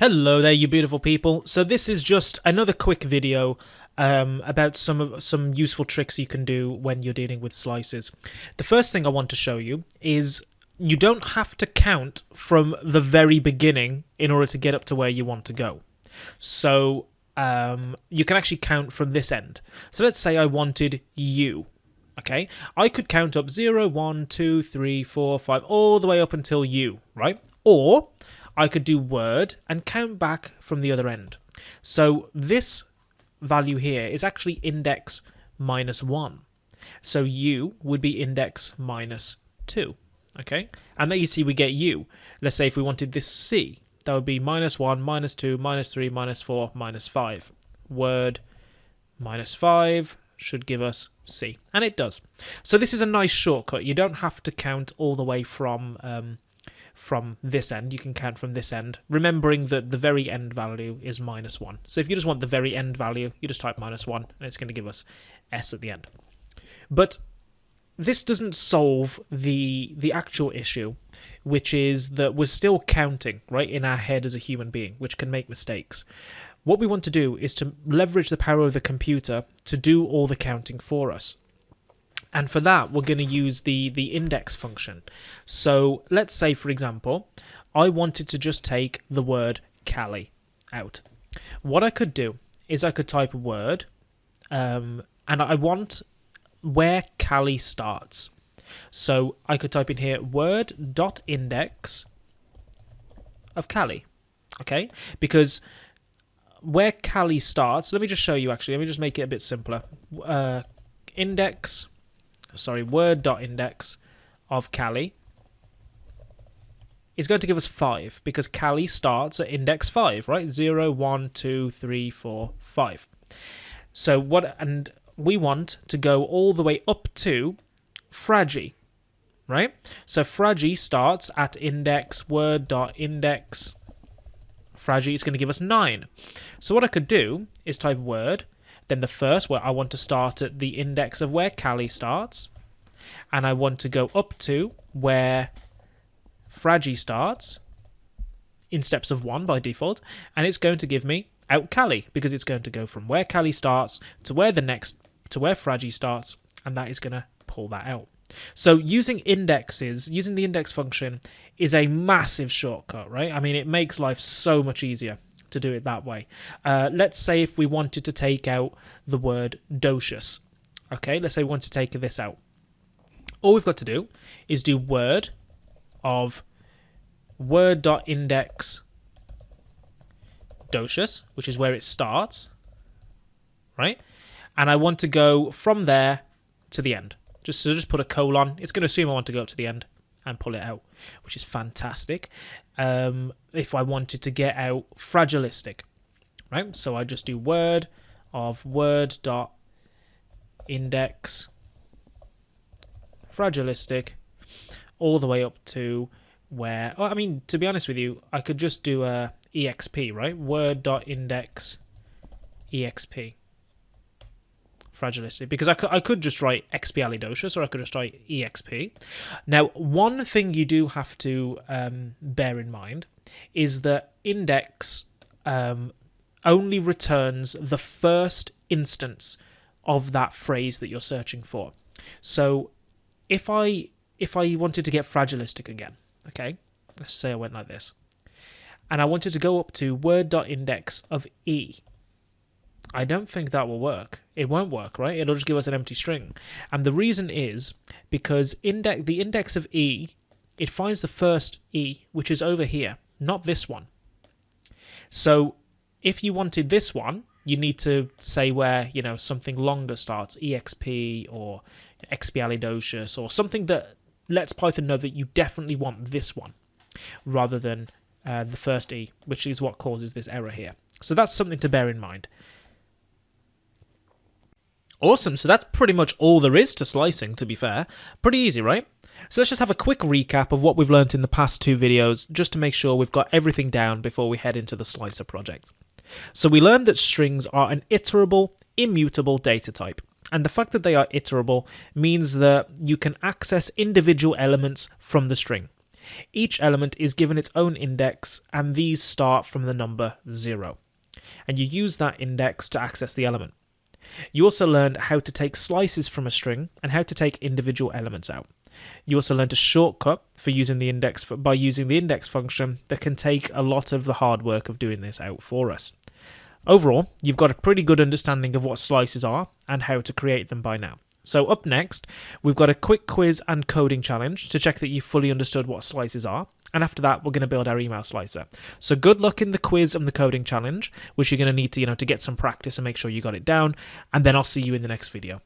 Hello there, you beautiful people. So this is just another quick video about some useful tricks you can do when you're dealing with slices. The first thing I want to show you is you don't have to count from the very beginning in order to get up to where you want to go. So you can actually count from this end. So let's say I wanted U. Okay, I could count up 0, 1, 2, 3, 4, 5, all the way up until U, right? Or I could do word and count back from the other end. So this value here is actually index -1. So U would be index -2. Okay, and there you see we get U. Let's say if we wanted this C, that would be -1, -2, -3, -4, -5. Word -5 should give us C, and it does. So this is a nice shortcut. You don't have to count all the way from this end. You can count from this end, remembering that the very end value is -1. So if you just want the very end value, you just type -1, and it's going to give us S at the end. But this doesn't solve the actual issue, which is that we're still counting, right, in our head as a human being, which can make mistakes. What we want to do is to leverage the power of the computer to do all the counting for us. And for that, we're going to use the index function. So let's say, for example, I wanted to just take the word Cali out. What I could do is I could type a word, and I want where Cali starts. So I could type in here word.index of Cali, okay? Because where Cali starts, let me just show you actually, let me just make it a bit simpler. Word.index of Cali is going to give us 5 because Cali starts at index 5, right? 0, 1, 2, 3, 4, 5. So and we want to go all the way up to Fragi, right? So Fragi starts at index word.index Fragi is going to give us 9. So what I could do is type word, then the first, where I want to start at the index of where Cali starts, and I want to go up to where Fragi starts in steps of 1 by default, and it's going to give me out Cali because it's going to go from where Cali starts to where Fragi starts, and that is going to pull that out. So using indexes, using the index function is a massive shortcut, right? I mean, it makes life so much easier to do it that way. Let's say if we wanted to take out the word docious. Okay, let's say we want to take this out. All we've got to do is do word of word.index docious, which is where it starts, right? And I want to go from there to the end. Just put a colon. It's going to assume I want to go to the end and pull it out, which is fantastic. If I wanted to get out fragilistic, right? So I just do word of word.index fragilistic all the way up to where, I mean, to be honest with you, I could just do a exp, right? Word.index exp fragilistic, because I could just write expialidocious, or I could just write exp. Now, one thing you do have to bear in mind is that index only returns the first instance of that phrase that you're searching for. So if I wanted to get fragilistic again, okay, let's say I went like this, and I wanted to go up to word.index of E, I don't think that will work. It won't work, right? It'll just give us an empty string. And the reason is because the index of E, it finds the first E, which is over here, not this one. So if you wanted this one, you need to say where, you know, something longer starts, exp or expialidocious, or something that lets Python know that you definitely want this one rather than the first E, which is what causes this error here. So that's something to bear in mind. Awesome, so that's pretty much all there is to slicing, to be fair. Pretty easy, right? So let's just have a quick recap of what we've learned in the past 2 videos, just to make sure we've got everything down before we head into the slicer project. So we learned that strings are an iterable, immutable data type. And the fact that they are iterable means that you can access individual elements from the string. Each element is given its own index, and these start from the number 0. And you use that index to access the element. You also learned how to take slices from a string and how to take individual elements out. You also learned a shortcut for using the index by using the index function that can take a lot of the hard work of doing this out for us. Overall, you've got a pretty good understanding of what slices are and how to create them by now. So up next, we've got a quick quiz and coding challenge to check that you've fully understood what slices are. And after that, we're going to build our email slicer. So good luck in the quiz and the coding challenge, which you're going to need to, to get some practice and make sure you got it down. And then I'll see you in the next video.